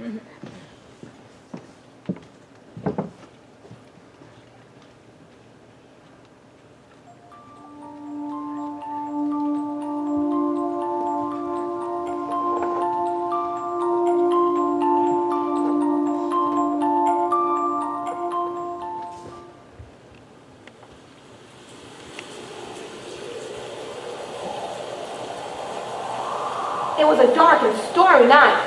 It was a dark and stormy night.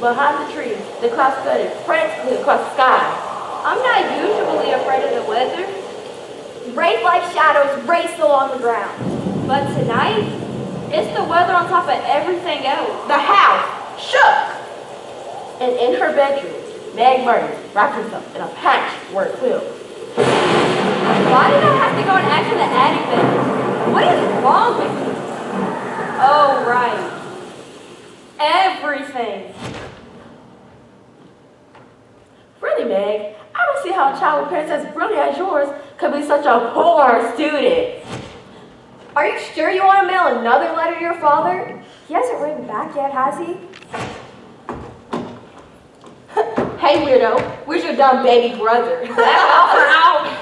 Behind the trees, the clouds scudded frantically across the sky. I'm not usually afraid of the weather. Wraith-like shadows raced along the ground. But tonight, it's the weather on top of everything else. The house shook. And in her bedroom, Meg Murray wrapped herself in a patchwork quilt. Why did I have to go and act in the attic bedroom? What is wrong with me? Oh, right. Everything. Really, Meg? I don't see how a child with parents as brilliant as yours could be such a poor student. Are you sure you want to mail another letter to your father? He hasn't written back yet, has he? Hey, weirdo, where's your dumb baby brother? Out.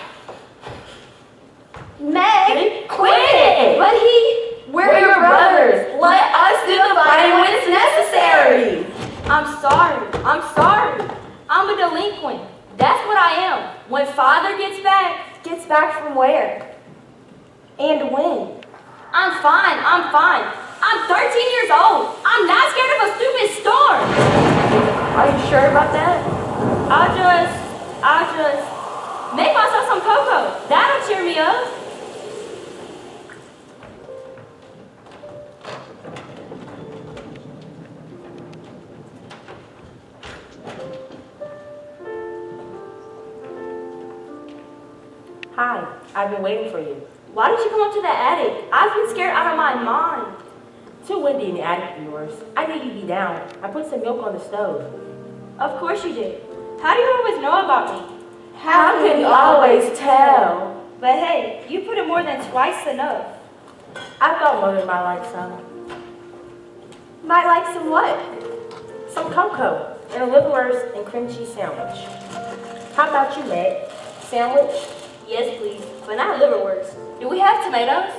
Meg, Quit it! But we're your brothers. Let us do the fighting when it's necessary. I'm sorry. I'm a delinquent. That's what I am. When father gets back from where? And when? I'm fine. I'm 13 years old. I'm not scared of a stupid storm. Are you sure about that? I'll just make myself some cocoa. That'll cheer me up. Hi, I've been waiting for you. Why did you come up to the attic? I've been scared out of my mind. Too windy in the attic of yours. I knew you'd be down. I put some milk on the stove. Of course you did. How do you always know about me? How can you always tell? But hey, you put it more than twice enough. I thought Mother might like some. Might like some what? Some cocoa and a liverwurst and cream cheese sandwich. How about you, Meg? Sandwich? Yes, please, but not liverwurst. Do we have tomatoes?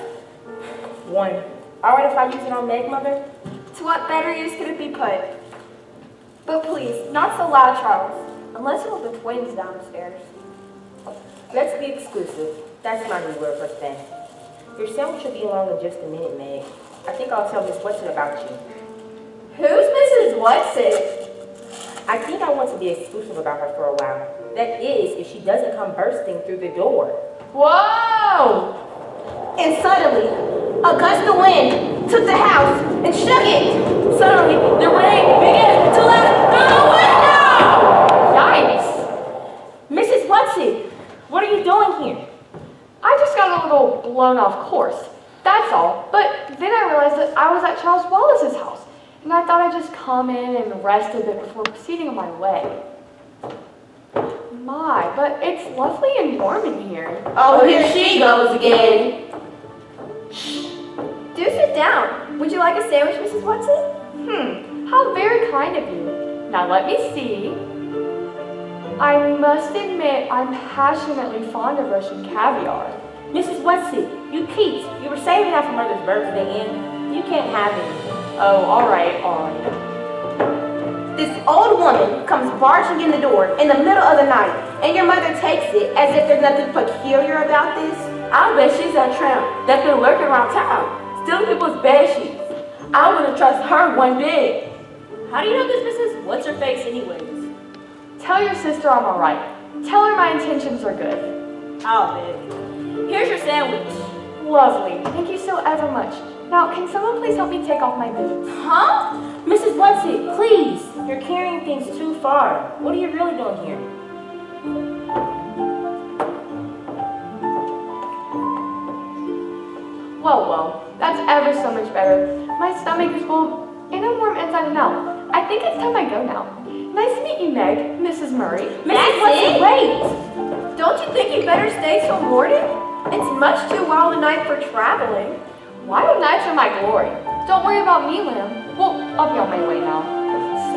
One. All right if I use it on Meg, Mother? To what better use could it be put? But please, not so loud, Charles. Unless you want the twins downstairs. Let's be exclusive. That's my new word for today. Your sandwich will be along in just a minute, Meg. I think I'll tell Miss Watson about you. Who's Mrs. Watson? I think I want to be exclusive about her for a while. That is, if she doesn't come bursting through the door. Whoa! And suddenly, a gust of wind took the house and shook it. Suddenly, the rain began to let through the window! Yikes! Mrs. Watson, what are you doing here? I just got a little blown off course, that's all. But then I realized that I was at Charles Wallace's house, and I thought I'd just come in and rest a bit before proceeding on my way. My, but it's lovely and warm in here. Oh, here she goes again. Do sit down. Would you like a sandwich, Mrs. Watson? How very kind of you. Now let me see. I must admit I'm passionately fond of Russian caviar. Mrs. Watson, you peeped. You were saving that for Mother's birthday, and you can't have it. Oh, all right. This old woman comes barging in the door in the middle of the night, and your mother takes it as if there's nothing peculiar about this. I bet she's a tramp that's been lurking around town, stealing people's bed sheets. I wouldn't trust her one bit. How do you know this Mrs. What's-her-face anyways? Tell your sister I'm all right. Tell her my intentions are good. I'll bet. Here's your sandwich. Lovely. Thank you so ever much. Now, can someone please help me take off my boots? Huh? Mrs. Watson, please. You're carrying things too far. What are you really doing here? Well, that's ever so much better. My stomach is full and I'm warm inside and out. I think it's time I go now. Nice to meet you, Meg, Mrs. Murray. Mrs. Watson, wait! Don't you think you better stay till morning? It's much too wild a night for traveling. Wild nights are my glory. Don't worry about me, Lim. Well, I'll be on my way now.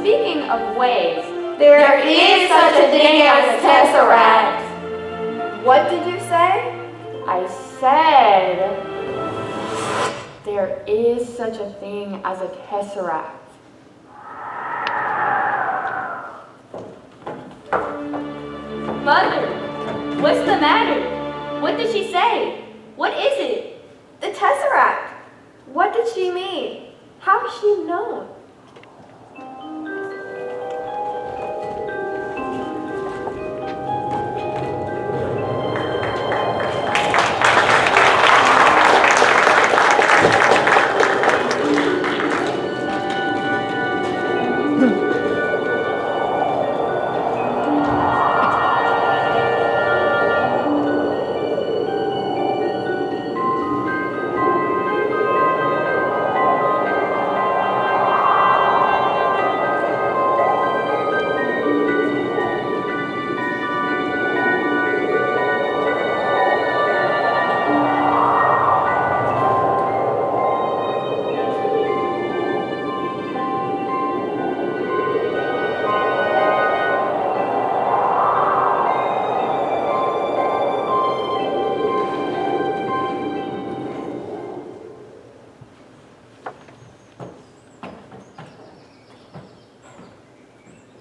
Speaking of ways, There is such a thing as a tesseract. What did you say? I said there is such a thing as a tesseract. Mother, what's the matter? What did she say? What is it? The tesseract. What did she mean? How does she know?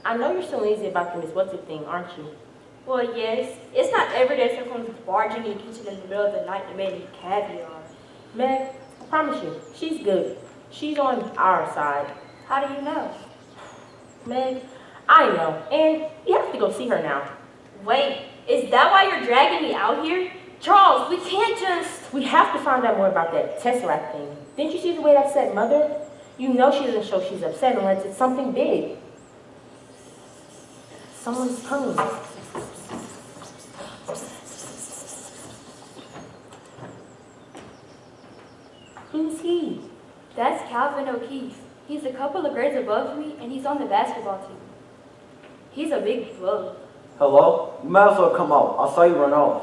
I know you're still lazy about the Miss What's-It thing, aren't you? Well, yes. It's not every day someone comes barging in the kitchen in the middle of the night to make me caviar. Meg, I promise you, she's good. She's on our side. How do you know? Meg, I know, and you have to go see her now. Wait, is that why you're dragging me out here? Charles, we can't just... We have to find out more about that Tesseract thing. Didn't you see the way that said Mother? You know she doesn't show she's upset unless it's something big. Someone's coming. Who's he? That's Calvin O'Keefe. He's a couple of grades above me, and he's on the basketball team. He's a big bug. Hello? You might as well come out. I saw you run off.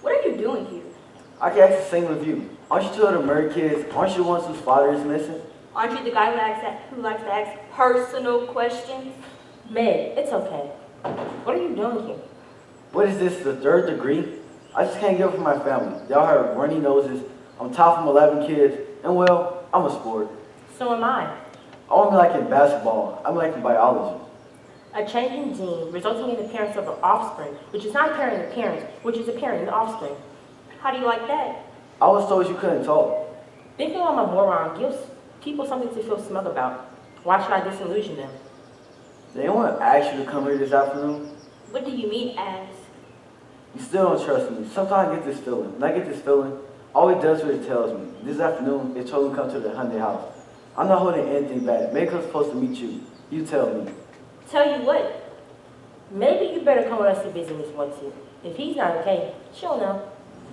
What are you doing here? I can ask the same with you. Aren't you two of the married kids? Aren't you the ones whose father is missing? Aren't you the guy who likes to ask personal questions? Meg, it's okay. What are you doing here? What is this, the third degree? I just can't give up for my family. Y'all have runny noses. I'm top from 11 kids. And well, I'm a sport. So am I. I want to be like in basketball. I'm like in biology. A change in gene resulting in the appearance of an offspring, which is not a parent in the parents, which is a parent in the offspring. How do you like that? I was told you couldn't talk. Thinking I'm a moron gives people something to feel smug about. Why should I disillusion them? They didn't want to ask you to come here this afternoon. What do you mean, ask? You still don't trust me. Sometimes I get this feeling. When I get this feeling, all it does is what it tells me. This afternoon, it told me to come to the Hyundai house. I'm not holding anything back. Maybe I'm supposed to meet you. You tell me. Tell you what? Maybe you better come with us to visit Miss What's-It. If he's not okay, she'll know.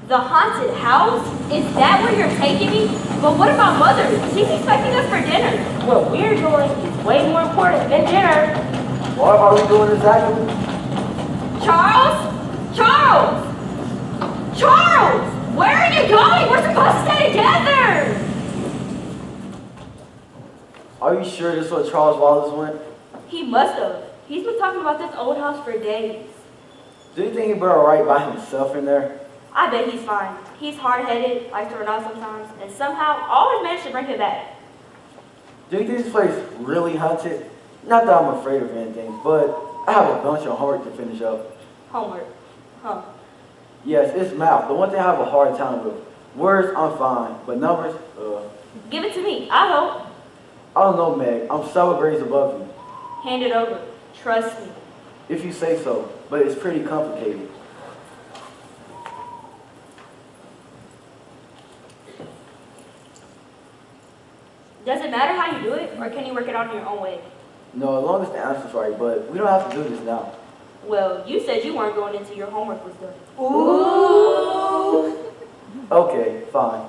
The haunted house? Is that where you're taking me? But what about Mother? She's expecting us for dinner. What we're doing is way more important than dinner. What are we doing exactly? Charles? Charles! Charles! Where are you going? We're supposed to stay together! Are you sure this is what Charles Wallace went? He must have. He's been talking about this old house for days. Do you think he better write by himself in there? I bet he's fine. He's hard-headed, likes to run out sometimes, and somehow always managed to bring it back. Do you think this place is really haunted? Not that I'm afraid of anything, but I have a bunch of homework to finish up. Homework. Huh. Yes, it's math. The one thing I have a hard time with. Words, I'm fine, but numbers, Give it to me. I hope. I don't know, Meg. I'm several grades above you. Hand it over. Trust me. If you say so, but it's pretty complicated. Does it matter how you do it, or can you work it out in your own way? No, as long as the answer's right, but we don't have to do this now. Well, you said you weren't going until your homework was done. Ooh. Okay, fine.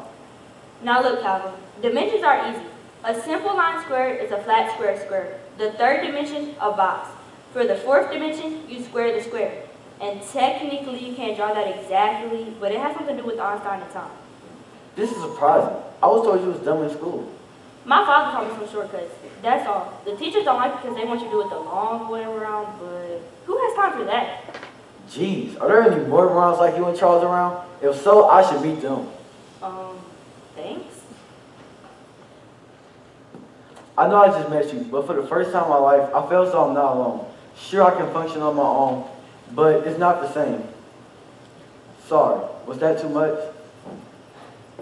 Now look, Calvin. Dimensions are easy. A simple line squared is a flat square squared. The third dimension, a box. For the fourth dimension, you square the square. And technically, you can't draw that exactly, but it has something to do with Einstein and time. This is surprising. I was told you was dumb in school. My father taught me some shortcuts. That's all. The teachers don't like it because they want you to do it the long way around, but who has time for that? Jeez, are there any more morons like you and Charles around? If so, I should meet them. Thanks. I know I just met you, but for the first time in my life, I feel as though I'm not alone. Sure, I can function on my own, but it's not the same. Sorry, was that too much?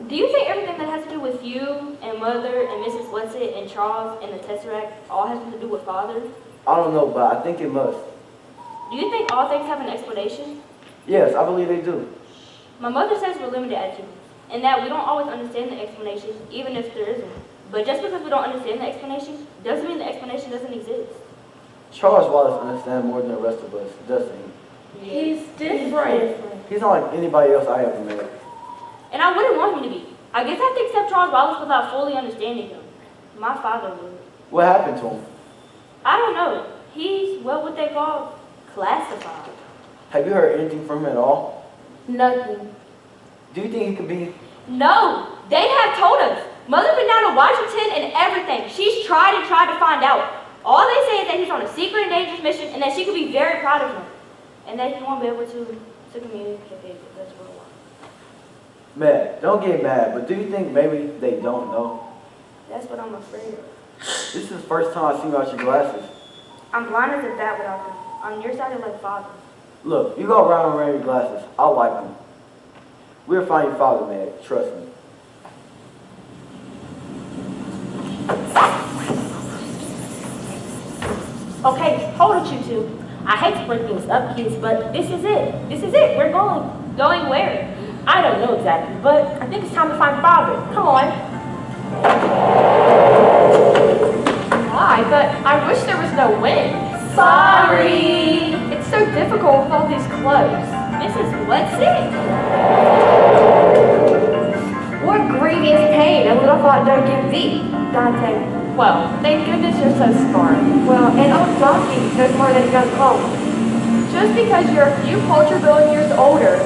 Do you think everything that has to do with you and Mother and Mrs. Whatsit and Charles and the Tesseract all has to do with Father? I don't know, but I think it must. Do you think all things have an explanation? Yes, I believe they do. My mother says we're limited as humans, and that we don't always understand the explanation, even if there isn't. But just because we don't understand the explanation, doesn't mean the explanation doesn't exist. Charles Wallace understands more than the rest of us, doesn't he? He's different. He's not like anybody else I ever met. And I wouldn't want him to be. I guess I have to accept Charles Wallace without fully understanding him. My father would. What happened to him? I don't know. He's, well, what they call classified. Have you heard anything from him at all? Nothing. Do you think he could be? No, they have told us. Mother's been down to Washington and everything. She's tried and tried to find out. All they say is that he's on a secret and dangerous mission and that she could be very proud of him. And that he won't be able to communicate with us for a while. Mad, don't get mad, but do you think maybe they don't know? That's what I'm afraid of. This is the first time I've seen you without your glasses. I'm blind as a bat without them. On your side, like father. Look, you go around wearing your glasses. I like them. We'll find your father, Mad. Trust me. Okay, hold it, you two. I hate to break things up, kids, but this is it. This is it. We're going. Going where? I don't know exactly, but I think it's time to find Father. Come on. Why? But I wish there was no wind. Sorry. It's so difficult with all these clothes. Mrs. Whatsit? What grievous pain a little thought don't give thee, Dante. Well, thank goodness you're so smart. Well, an old donkey knows more than a young colt. Just because you're a few paltry billion years older.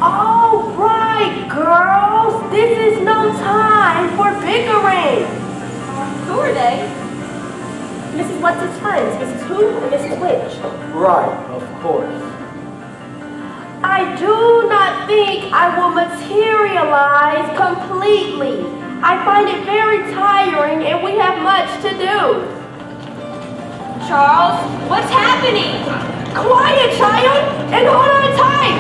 All right, girls, this is no time for bickering. Who are they? Mrs. Whatsit's friends, Mrs. Who and Mrs. Which. Right, of course. I do not think I will materialize completely. I find it very tiring and we have much to do. Charles, what's happening? Quiet, child, and hold on tight.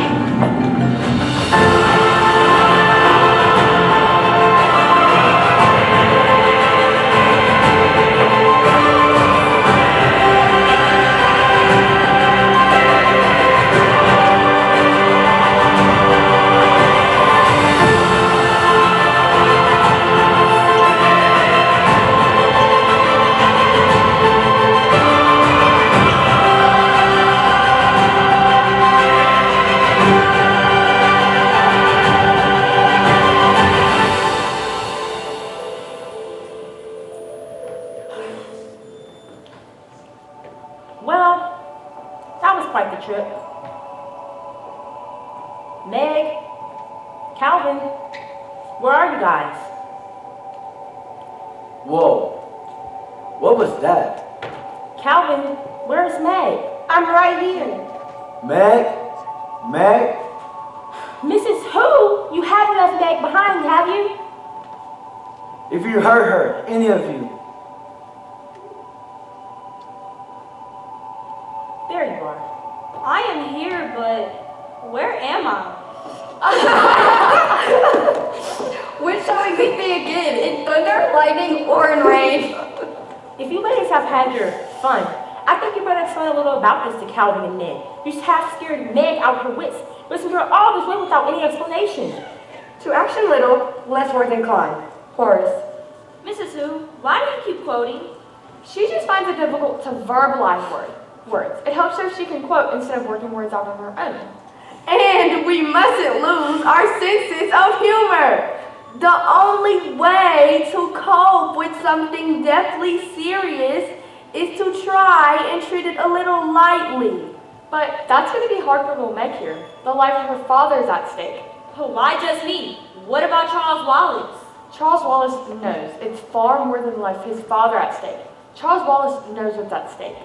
Well, that was quite the trip. Meg, Calvin, where are you guys? Whoa. What was that? Calvin, where's Meg? I'm right here. Meg? Meg? Mrs. Who? You haven't left Meg behind, have you? If you hurt her, any of you. There you are. I am here, but where am I? When shall we meet thee again? In thunder, lightning, or in rain? If you ladies have had your fun, I think you better explain a little about this to Calvin and Meg. You just half scared Meg out of her wits. Listen to her all this way without any explanation. To action little, less words inclined. Horace. Mrs. Who, why do you keep quoting? She just finds it difficult to verbalize words. It helps her if she can quote instead of working words out on her own. And we mustn't lose our senses of humor. The only way to cope with something deathly serious is to try and treat it a little lightly. But that's going to be hard for little Meg here. The life of her father is at stake. But why just me? What about Charles Wallace? Charles Wallace knows it's far more than life his father at stake. Charles Wallace knows what's at stake.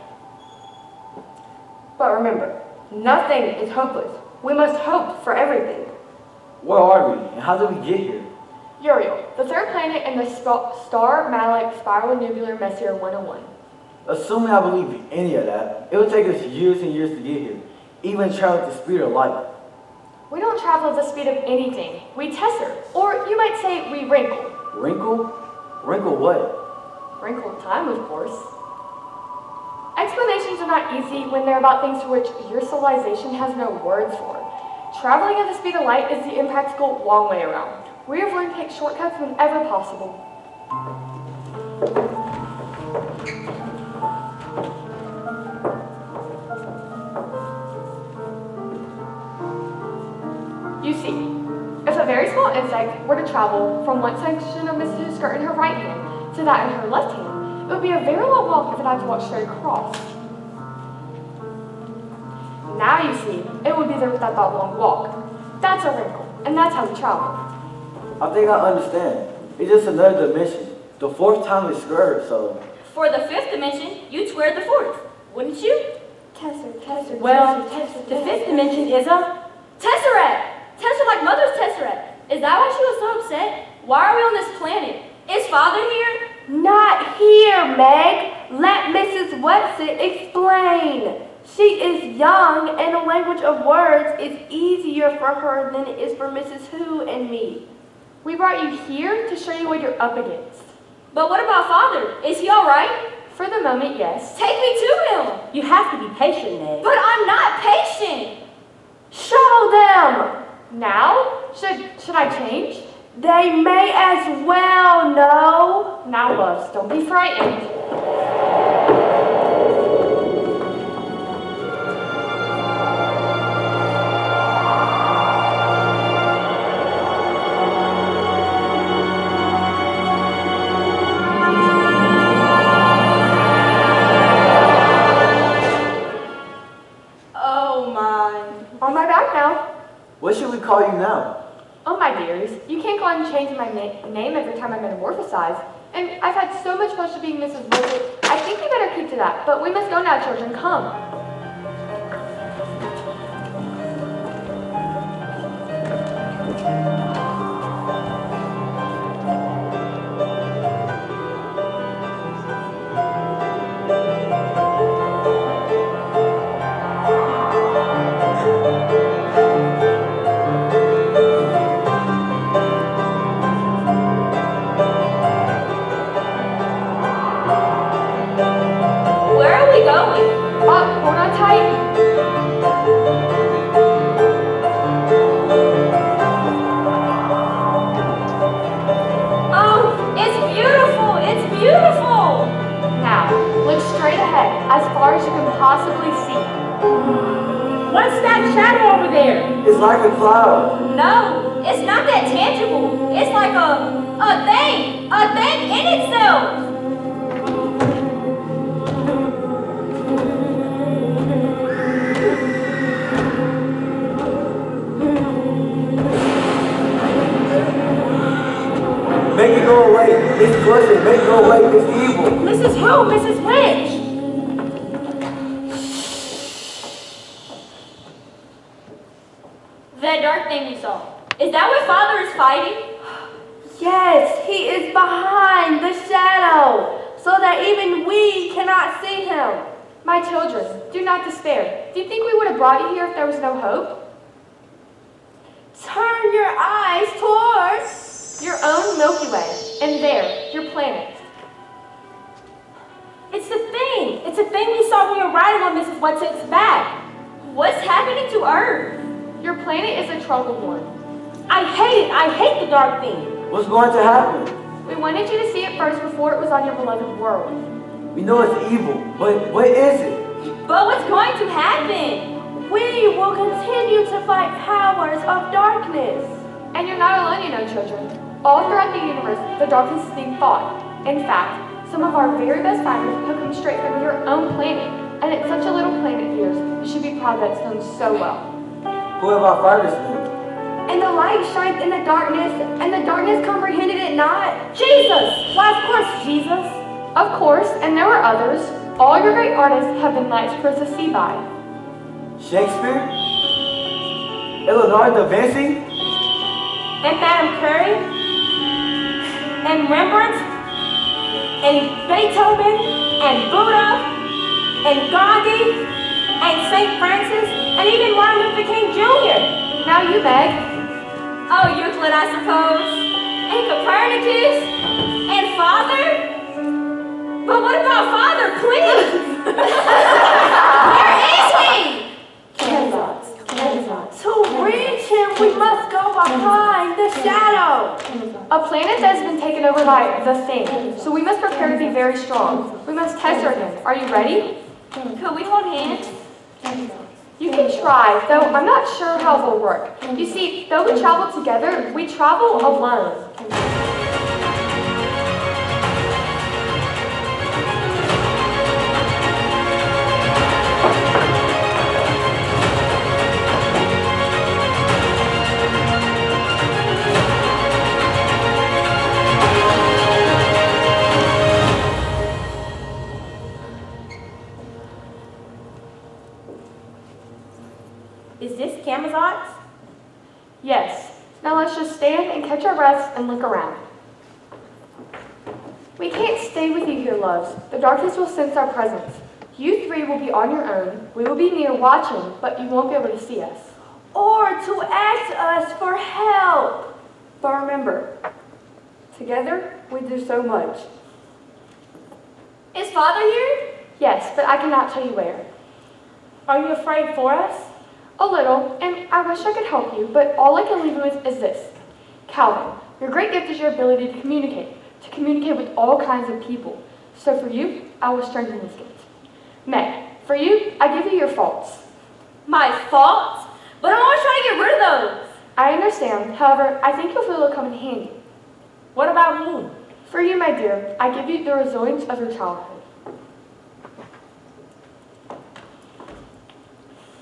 But remember, nothing is hopeless. We must hope for everything. Where are we, and how did we get here? Uriel, the third planet in the star Malick Spiral Nebular Messier 101. Assuming I believe any of that, it would take us years and years to get here, even travel at the speed of light. We don't travel at the speed of anything. We tesser, or you might say we wrinkle. Wrinkle? Wrinkle what? Wrinkle time, of course. Explanations are not easy when they're about things for which your civilization has no words for. Traveling at the speed of light is the impractical long way around. We have learned to take shortcuts whenever possible. You see, if a very small insect were to travel from one section of Mrs. skirt in her right hand to that in her left hand, it would be a very long walk if it had to walk straight across. Now you see, it would be that long walk. That's a wrinkle, and that's how we travel. I think I understand. It's just another dimension. The fourth time is squared, so... For the fifth dimension, you'd square the fourth, wouldn't you? Tesser. Well, the fifth dimension is a... Tesseract! Tesseract like Mother's Tesseract. Is that why she was so upset? Why are we on this planet? Is Father here? Not here, Meg. Let Mrs. Wetsit explain. She is young, and the language of words is easier for her than it is for Mrs. Who and me. We brought you here to show you what you're up against. But what about Father? Is he all right? For the moment, yes. Take me to him. You have to be patient, Meg. But I'm not patient. Show them. Now? Should I change? They may as well know. Now, loves, don't be frightened. Oh my. On my back now. What should we call you now? Oh, my dears, you can't go on changing my name every time I metamorphosize. And I've had so much pleasure being Mrs. Blizzard. I think you better keep to that. But we must go now, children. Come. Where are we going? Hold on tight. Oh, it's beautiful. It's beautiful. Now, look straight ahead, as far as you can possibly see. What's that shadow over there? It's like a cloud. No, it's not that tangible. It's like a thing in itself. Make it go away. It's pleasant. Make it go away. It's evil. Mrs. Who? Mrs. Witch? That dark thing we saw. Is that what Father is fighting? Yes, he is behind the shadow, so that even we cannot see him. My children, do not despair. Do you think we would have brought you here if there was no hope? Turn your eyes towards Your own Milky Way, and there, your planet. It's the thing. It's the thing we saw when we were riding on Mrs. Wetsit's back. What's happening to Earth? Your planet is a troubled one. I hate it. I hate the dark thing. What's going to happen? We wanted you to see it first before it was on your beloved world. We know it's evil, but what is it? But what's going to happen? we will continue to fight powers of darkness. And you're not alone, you know, children. All throughout the universe, the darkness is being fought. In fact, some of our very best fighters have come straight from your own planet. And it's such a little planet of yours, you should be proud that it's done so well. Who have our fighters been? And the light shined in the darkness, and the darkness comprehended it not. Jesus! Why, of course, Jesus. Of course, and there were others. All your great artists have been nice for us to see by. Shakespeare? Leonardo da Vinci? And Madame Curie? And Rembrandt? And Beethoven? And Buddha? And Gandhi? And St. Francis? And even Martin Luther King Jr.? Now you, Meg. Oh, Euclid, I suppose. And Copernicus. And Father. But what about Father, please? Where is he? To reach him, we must go behind the shadow. A planet that has been taken over by the Thing, so we must prepare to be very strong. We must test our hands. Are you ready? Could we hold hands? You can try, though I'm not sure how it will work. You see, though we travel together, we travel alone. Is this Camazot's? Yes. Now let's just stand and catch our breaths and look around. We can't stay with you here, loves. The darkness will sense our presence. You three will be on your own. We will be near watching, but you won't be able to see us. Or to ask us for help. But remember, together we do so much. Is Father here? Yes, but I cannot tell you where. Are you afraid for us? A little, and I wish I could help you, but all I can leave you with is this. Calvin, your great gift is your ability to communicate with all kinds of people. So for you, I will strengthen this gift. Meg, for you, I give you your faults. My faults? But I'm always trying to get rid of those. I understand, however, I think you'll feel it'll come in handy. What about me? For you, my dear, I give you the resilience of your childhood.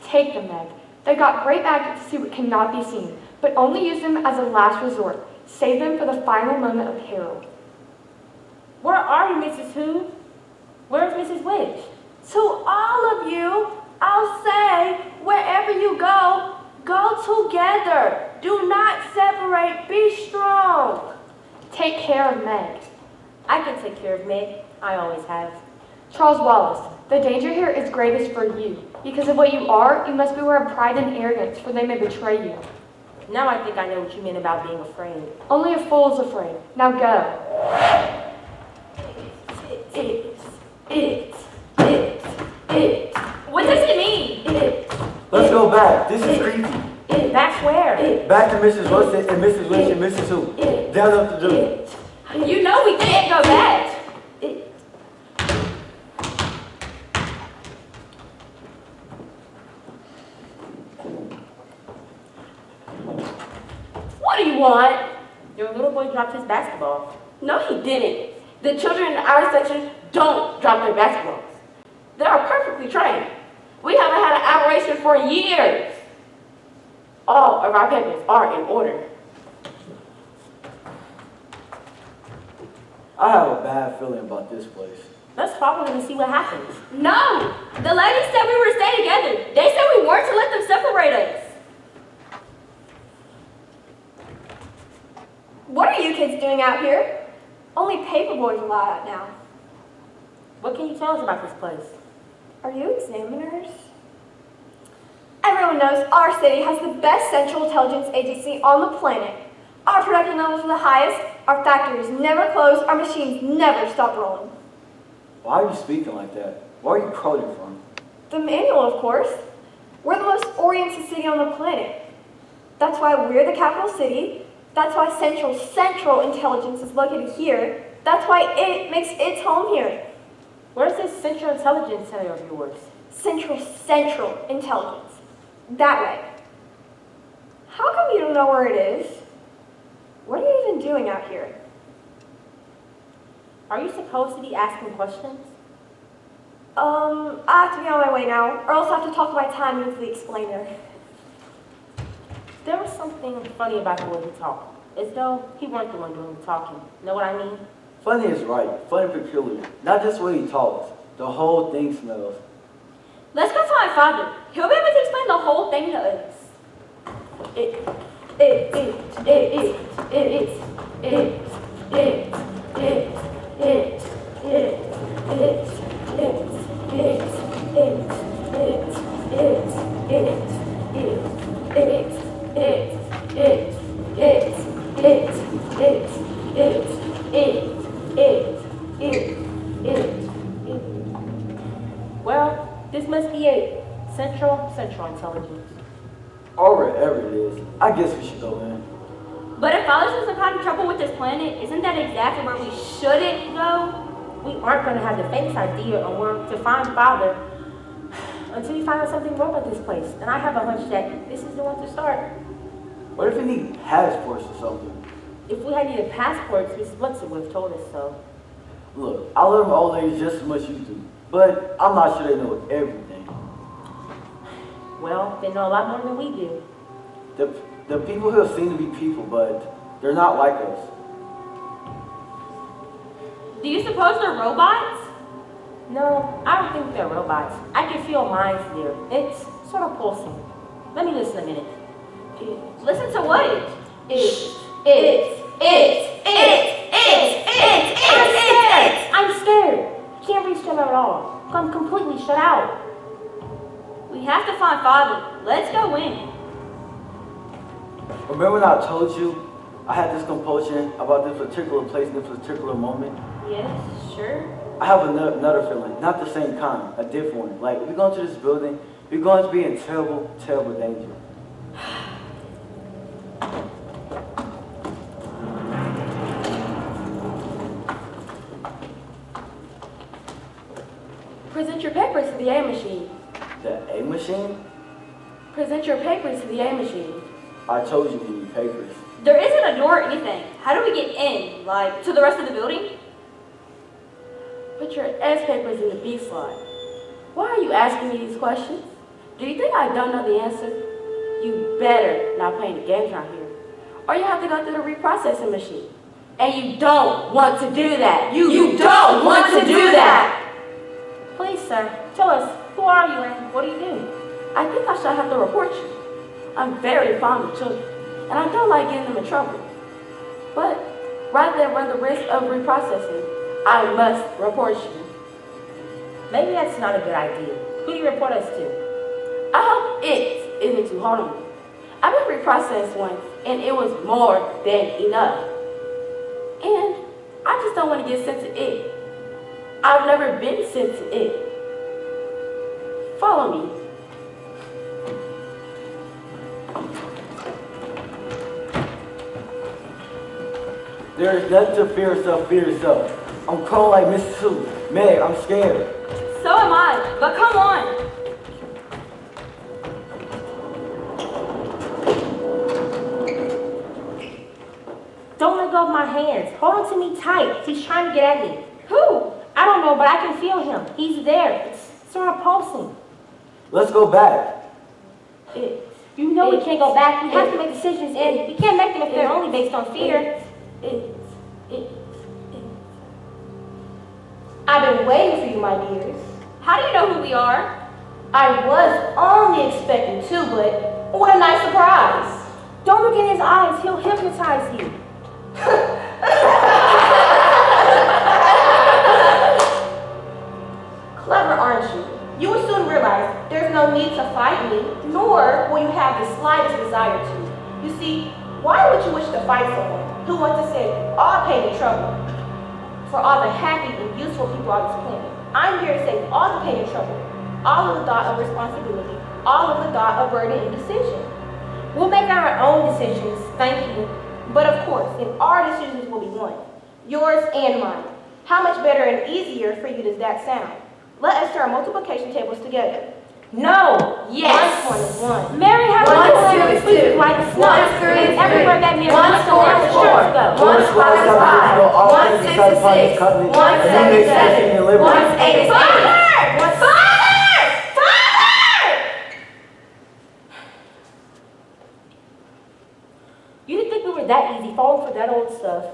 Take them, Meg. They've got great magic to see what cannot be seen, but only use them as a last resort. Save them for the final moment of peril. Where are you, Mrs. Who? Where's Mrs. Witch? To all of you, I'll say, wherever you go, go together. Do not separate. Be strong. Take care of Meg. I can take care of Meg. I always have. Charles Wallace, the danger here is greatest for you. Because of what you are, you must beware of pride and arrogance, for they may betray you. Now I think I know what you meant about being afraid. Only a fool is afraid. Now go. What does it mean? Let's go back. This is creepy. That's where? Back to Mrs. Wilson and Mrs. Witch and Mrs. Who. Down up the door. You know we can't go back. What do you want? Your little boy dropped his basketball. No, he didn't. The children in our section don't drop their basketballs. They are perfectly trained. We haven't had an aberration for years. All of our papers are in order. I have a bad feeling about this place. Let's follow them and see what happens. No. The ladies said we were to stay together. They said we weren't to let them separate us. What are you kids doing out here? Only paper boys allowed out now. What can you tell us about this place? Are you examiners? Everyone knows our city has the best Central Intelligence Agency on the planet. Our production levels are the highest, our factories never close, our machines never stop rolling. Why are you speaking like that? Where are you quoting from? The manual, of course. We're the most oriented city on the planet. That's why we're the capital city. That's why Central Intelligence is located here. That's why it makes its home here. Where's this Central Intelligence Center of yours? Central Intelligence. That way. How come you don't know where it is? What are you even doing out here? Are you supposed to be asking questions? I have to be on my way now, or else I have to talk my time into the explainer. There was something funny about the way he talked, as though he weren't the one doing the talking. Know what I mean? Funny is right. Funny peculiar. Not just when he talks. The whole thing smells. Let's go find Father. He'll be able to explain the whole thing to us. Well, this must be it. Central Intelligence. Or wherever it is. I guess we should go in. But if Father's in some kind of trouble with this planet, isn't that exactly where we shouldn't go? We aren't going to have the faintest idea on where to find Father until we find out something wrong with this place. And I have a hunch that this is the one to start. What if we need passports or something? If we had needed passports, Mrs. Blixen would have told us so. Look, I love my old ladies just as much as you do. But I'm not sure they know everything. Well, they know a lot more than we do. The people here seem to be people, but they're not like us. Do you suppose they're robots? No, I don't think they're robots. I can feel minds there. It's sort of pulsing. Let me listen a minute. Listen to what? I'm scared. Can't reach them at all. I'm completely shut out. We have to find Father. Let's go in. Remember when I told you I had this compulsion about this particular place in this particular moment? Yes, sure. I have another feeling, not the same kind, a different one. Like, if we go into this building, we're going to be in terrible, terrible danger. Present your papers to the A machine. The A machine? Present your papers to the A machine. I told you we need papers. There isn't a door or anything. How do we get in? Like, to the rest of the building? Put your S papers in the B slot. Why are you asking me these questions? Do you think I don't know the answer? You better not play any games around here. Or you have to go through the reprocessing machine. And you don't want to do that. You don't want to do that! Please, sir, tell us, who are you and what do you do? I think I shall have to report you. I'm very fond of children, and I don't like getting them in trouble. But rather than run the risk of reprocessing, I must report you. Maybe that's not a good idea. Who do you report us to? I hope it isn't too hard on you. I've been reprocessed once, and it was more than enough. And I just don't want to get sent to it. I've never been sent to it. Follow me. There is nothing to fear yourself, fear yourself. I'm crawling like Mrs. Sue. Meg, I'm scared. So am I, but come on. Don't let go of my hands. Hold on to me tight. He's trying to get at me. Who? I don't know, but I can feel him. He's there. It's sort of pulsing. Let's go back. You know we can't go back. We have to make decisions, and we can't make them if they're only based on fear. I've been waiting for you, my dears. How do you know who we are? I was only expecting to, but what a nice surprise. Don't look in his eyes. He'll hypnotize you. Clever, aren't you? You will soon realize there's no need to fight me, nor will you have the slightest desire to. You see, why would you wish to fight someone who wants to save all pain and trouble for all the happy and useful people on this planet? I'm here to save all the pain and trouble, all of the thought of responsibility, all of the thought of burden and decision. We'll make our own decisions. Thank you. But of course, if our decisions will be one, yours and mine, how much better and easier for you does that sound? Let us turn multiplication tables together. No. Yes. 1 is 1. Mary, how One much is 2 is 2. like the snow? 1 is 3 is 3. Everywhere that Mary 1 went, store the is shirts 4. go. 1 is 5 is 5. 1 is 6 is 6. 1 is 7 is 7. 1 is 8 is 8. that old stuff.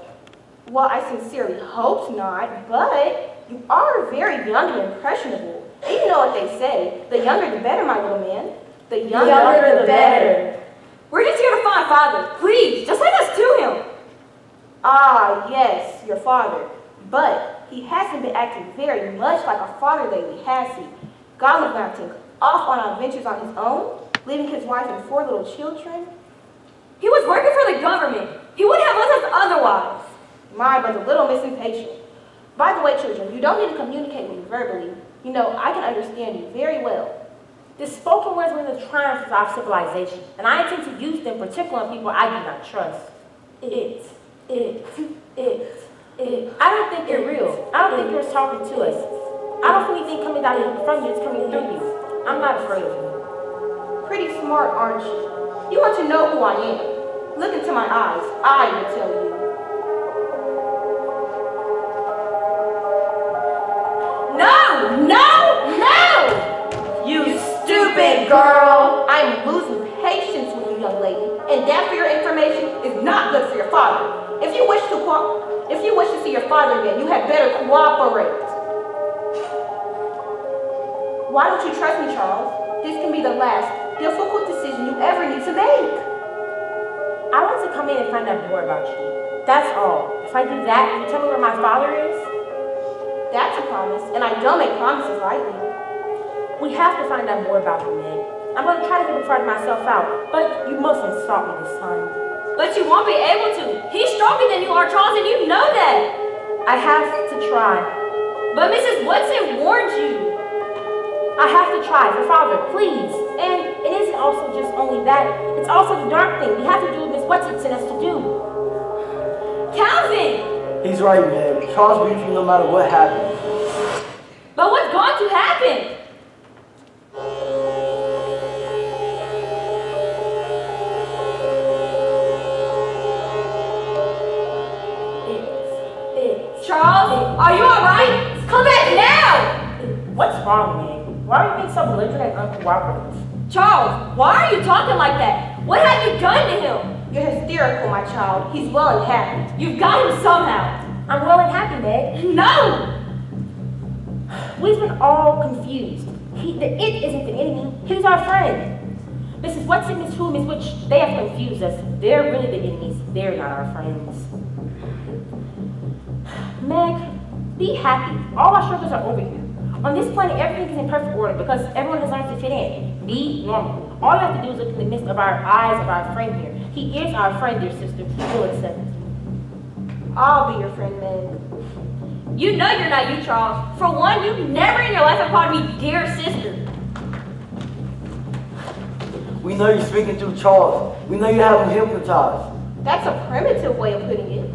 Well, I sincerely hope not, but you are very young and impressionable. And you know what they say, the younger the better, my little man. The younger the better. We're just here to find Father. Please, just lead us to him. Ah, yes, your father. But he hasn't been acting very much like a father lately, has he? God was mounting off on adventures on his own, leaving his wife and 4 little children. He was working for the government. He wouldn't have left us otherwise. My, but a little impatient. By the way, children, you don't need to communicate with me verbally. You know, I can understand you very well. The spoken words were the triumphs of our civilization, and I intend to use them particularly on people I do not trust. It. I don't think you're real. I don't think you're talking to us. I don't feel anything coming down from you, it's coming through you. I'm not afraid of you. Pretty smart, aren't you? You want to know who I am. Look into my eyes. I will tell you. No! You stupid girl! I'm losing patience with you, young lady. And that, for your information, is not good for your father. If you wish to see your father again, you had better cooperate. Why don't you trust me, Charles? This can be the last difficult decision you ever need to make. I want to come in and find out more about you. That's all. If I do that, will you tell me where my father is? That's a promise, and I don't make promises lightly. We have to find out more about him, Meg. I'm going to try to get myself out, but you mustn't stop me this time. But you won't be able to. He's stronger than you are, Charles, and you know that. I have to try. But Mrs. Watson warned you. I have to try for Father, please. And it isn't also just only that. It's also the dark thing. We have to do what Miss Watson sent us to do. Calvin! He's right, man. Charles will be with you no matter what happens. But what's going to happen? Charles, are you alright? Come back now! What's wrong, Meg? Why are you being so belligerent and uncooperative? Charles, why are you talking like that? What have you done to him? You're hysterical, my child. He's well and happy. You've got him somehow. I'm well and happy, Meg. No! We've been all confused. It isn't the enemy. He's our friend. Mrs. Watson, Miss Who, Miss Which, they have confused us. They're really the enemies. They're not our friends. Meg, be happy. All our struggles are over here. On this planet, everything is in perfect order because everyone has learned to fit in. Be normal. All you have to do is look in the midst of our eyes of our friend here. He is our friend, dear sister. He will accept it. I'll be your friend, Meg. You know you're not you, Charles. For one, you never in your life have called me dear sister. We know you're speaking through Charles. We know you have him hypnotized. That's a primitive way of putting it.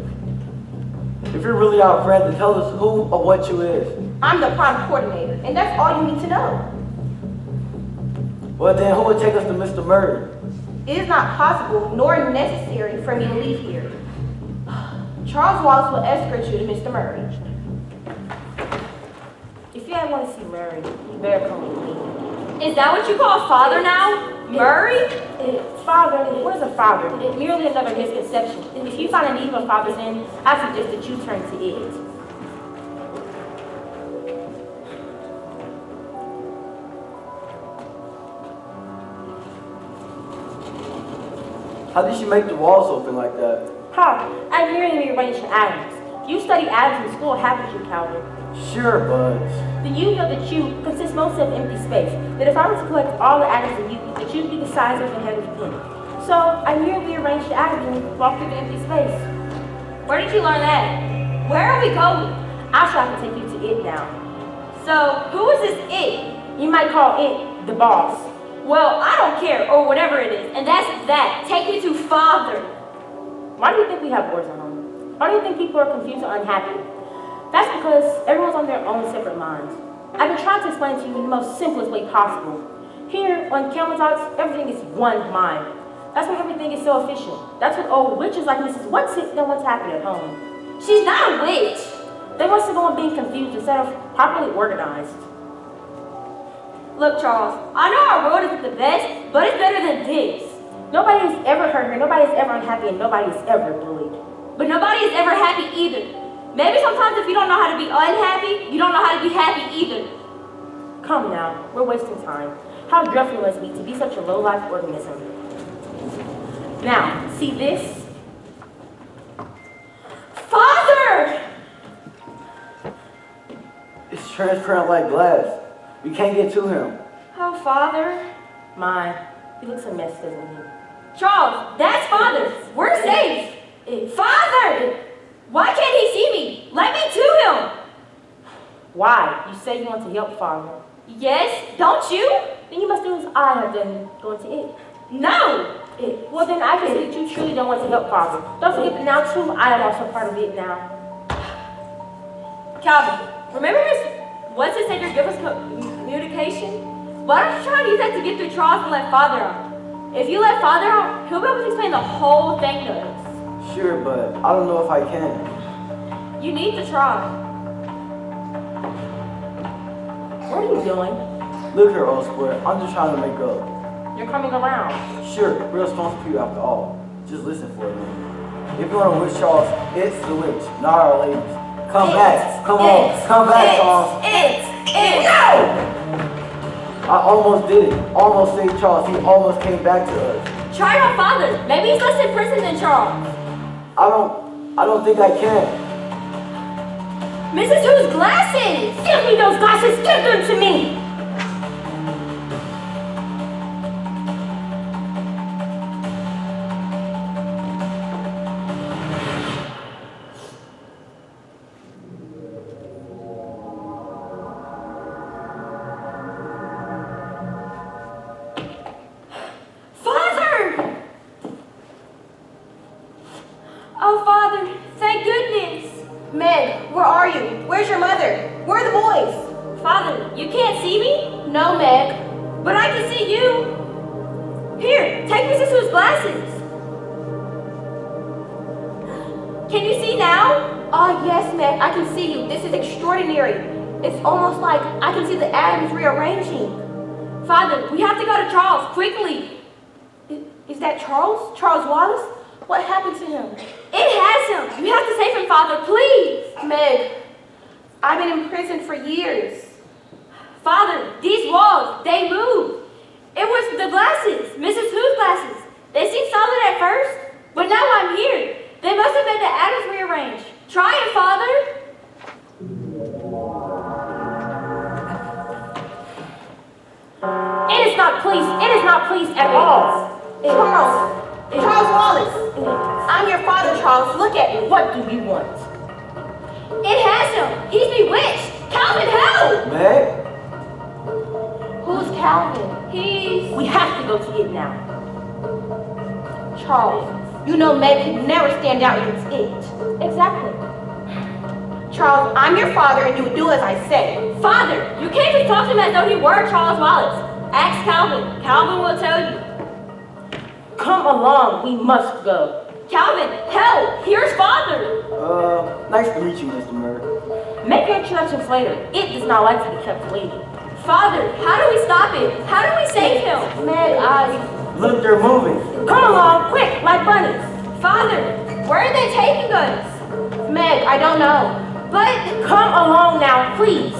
If you're really our friend, then tell us who or what you is. I'm the prom coordinator, and that's all you need to know. Well then, who would take us to Mr. Murray? It is not possible nor necessary for me to leave here. Charles Wallace will escort you to Mr. Murray. If you ever want to see Murray, you better come with me. Is that what you call father now? Murray? Father, what is a father? It's merely another misconception. If you find a need for a father's in, I suggest that you turn to it. How did she make the walls open like that? I merely rearranged the atoms. You study atoms in school, haven't you, Calvin? Sure, Buds. Then you know that you consist mostly of empty space. That if I were to collect all the atoms in you, that you'd be the size of the head of a pin. So I merely rearranged the atoms and walked through the empty space. Where did you learn that? Where are we going? I'll try to take you to it now. So, who is this it? You might call it the boss. Well, I don't care, or whatever it is, and that's that. Take me to father. Why do you think we have wars at home? Why do you think people are confused and unhappy? That's because everyone's on their own separate minds. I've been trying to explain to you in the most simplest way possible. Here, on Camel Talks, everything is one mind. That's why everything is so efficient. That's what old witches like Mrs. Watson don't want to happen at home. She's not a witch. They want to go on being confused instead of properly organized. Look, Charles, I know our world isn't the best, but it's better than this. Nobody has ever hurt her, nobody is ever unhappy, and nobody is ever bullied. But nobody is ever happy either. Maybe sometimes if you don't know how to be unhappy, you don't know how to be happy either. Come now, we're wasting time. How dreadful it must be to be such a low-life organism. Now, see this? Father! It's transparent like glass. We can't get to him. Oh, Father. My, he looks a mess, doesn't he? Charles, that's Father. We're safe. Father! Why can't he see me? Let me to him. Why? You say you want to help Father. Yes, don't you? Then you must do as I have done, going to it. No. Well, then I can see that you truly don't want to help Father. Don't forget that now, too, I am also part of it now. Calvin, remember what's it said your gift was communication? Why don't you try to use that to get through Charles and let Father out? If you let Father out, he'll be able to explain the whole thing to us. Sure, but I don't know if I can. You need to try. What are you doing? Look here, old sport. I'm just trying to make up. You're coming around. Sure, we're responsible people after all. Just listen for a minute. If you want to witch Charles, it's the witch, not our ladies. Come back. Come on. Come back, Charles. No! I almost did it. Almost saved Charles. He almost came back to us. Try your father. Maybe he's less in prison than Charles. I don't think I can. Mrs. Who's glasses? Give me those glasses. Give them to me. Oh, Father, thank goodness. Meg, where are you? Where's your mother? Where are the boys? Father, you can't see me? No, Meg. But I can see you. Here, take Mrs. Who's glasses. Can you see now? Oh, yes, Meg, I can see you. This is extraordinary. It's almost like I can see the atoms rearranging. Father, we have to go to Charles, quickly. Is that Charles? Charles Wallace? What happened to him? It has him. You have to save him, Father, please. Meg, I've been in prison for years. Father, these walls, they move. It was the glasses, Mrs. Who's glasses. They seemed solid at first, but now I'm here. They must have been the atoms rearranged. Try it, Father. It is not police. It is not police at all. Charles Wallace. I'm your father, Charles. Look at me. What do you want? It has him. He's bewitched. Calvin, help! Meg? Who's Calvin? We have to go to it now. Charles, you know Meg can never stand out against it. Exactly. Charles, I'm your father and you do as I say. Father, you can't just talk to him as though he were Charles Wallace. Ask Calvin. Calvin will tell you. Come along. We must go. Calvin, help! Here's Father. Nice to meet you, Mr. Murray. Make your introductions later. It does not like to be kept waiting. Father, how do we stop it? How do we save him? Meg, Look, they're moving. Come along, quick, like bunnies. Father, where are they taking us? Meg, I don't know. But Come along now, please.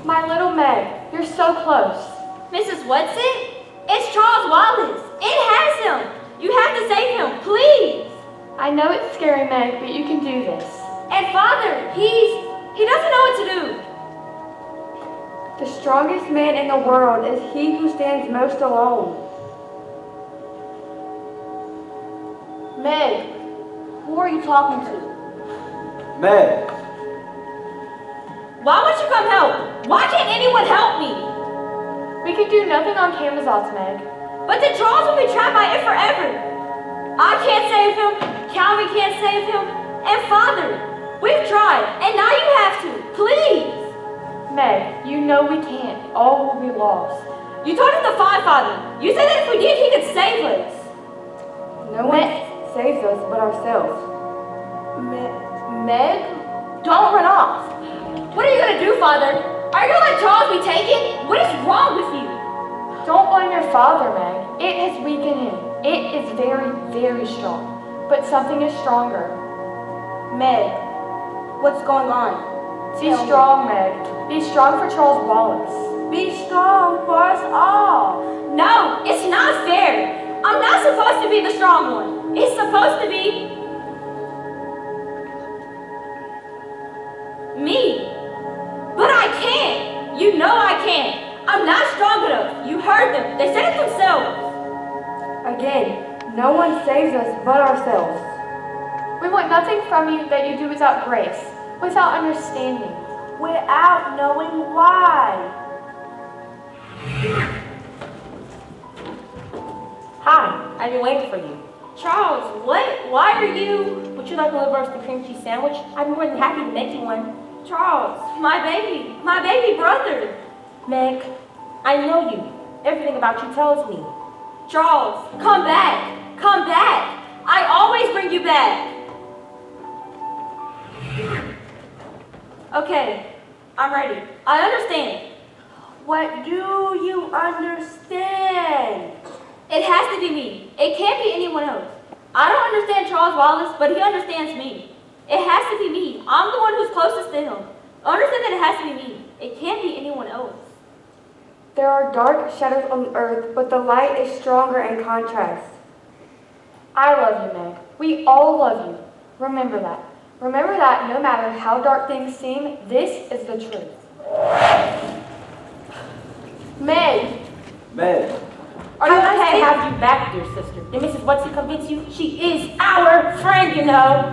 My little Meg, you're so close. Mrs. What's it? It's Charles Wallace. It has him. You have to save him, please. I know it's scary, Meg, but you can do this. And Father, he doesn't know what to do. The strongest man in the world is he who stands most alone. Meg, who are you talking to? Meg. Why won't you come help? Why can't anyone help me? We can do nothing on Camazotz, Meg. But the Charles will be trapped by it forever. I can't save him. Calvin can't save him. And Father, we've tried, and now you have to. Please. Meg, you know we can't. All will be lost. You told us to find Father. You said that if we did, he could save us. No one saves us but ourselves. Meg, don't run off. What are you gonna do, Father? Are you gonna let Charles be taken? What is wrong with you? Don't blame your father, Meg. It has weakened him. It is very, very strong. But something is stronger. Meg, what's going on? Be strong, Meg. Be strong for Charles Wallace. Be strong for us all. No, it's not fair. I'm not supposed to be the strong one. It's supposed to be me. But I can't. You know I can't. I'm not strong enough. You heard them. They said it themselves. Again, no one saves us but ourselves. We want nothing from you that you do without grace, without understanding. Without knowing why. Hi, I've been waiting for you. Charles, what? Why are you? Would you like a liver roasted cream cheese sandwich? I'd be more than happy to make you one. Charles, my baby brother. Meg, I know you. Everything about you tells me. Charles, come back. Come back. I always bring you back. Okay, I'm ready. I understand. What do you understand? It has to be me. It can't be anyone else. I don't understand Charles Wallace, but he understands me. It has to be me. I'm the one who's closest to him. I understand that it has to be me. It can't be anyone else. There are dark shadows on the earth, but the light is stronger in contrast. I love you, Meg. We all love you. Remember that. Remember that no matter how dark things seem, this is the truth. Meg, Meg, Are you nice to have you back, dear sister? Did Mrs. What's convince you? She is our friend, you know.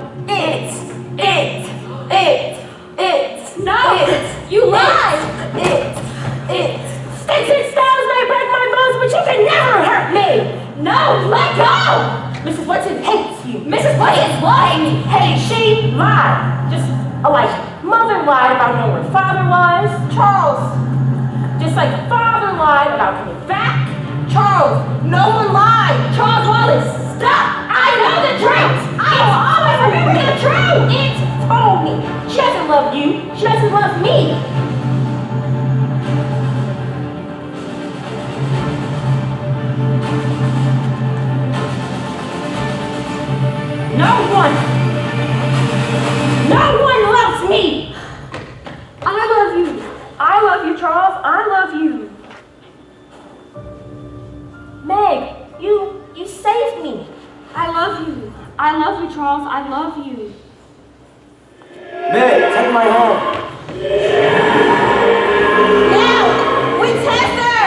No! You lied! Sticks and stones may break my bones, but you can never hurt me. No! Let go! Mrs. Watson hates you. Mrs. Williams lied! Hey, she lied. Just like mother lied about knowing where father was. Charles, Just like father lied about coming back. Charles, no one lied. Charles Wallace, stop! I know the truth! I will always remember the truth! It told me. She doesn't love you. She doesn't love me. No one loves me. I love you, Charles. I love you. Meg, you saved me. I love you. I love you, Charles. I love you. Meg, take my hand. Now, Winchester!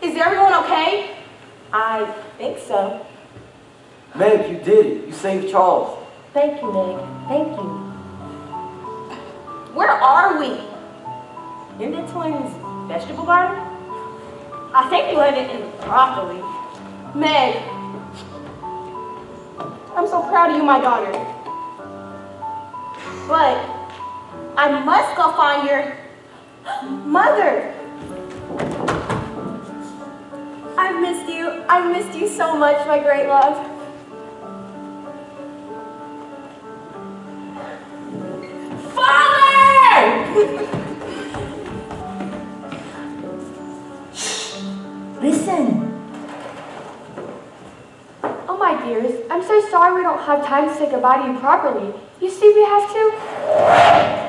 Is everyone okay? I think so. Meg, you did it. You saved Charles. Thank you, Meg. Thank you. Where are we? In the twins' vegetable garden? I think you landed in broccoli. Meg, I'm so proud of you, my daughter. But I must go find your mother. I've missed you. I've missed you so much, my great love. Listen. Oh, my dears, I'm so sorry we don't have time to say goodbye to you properly. You see we have to.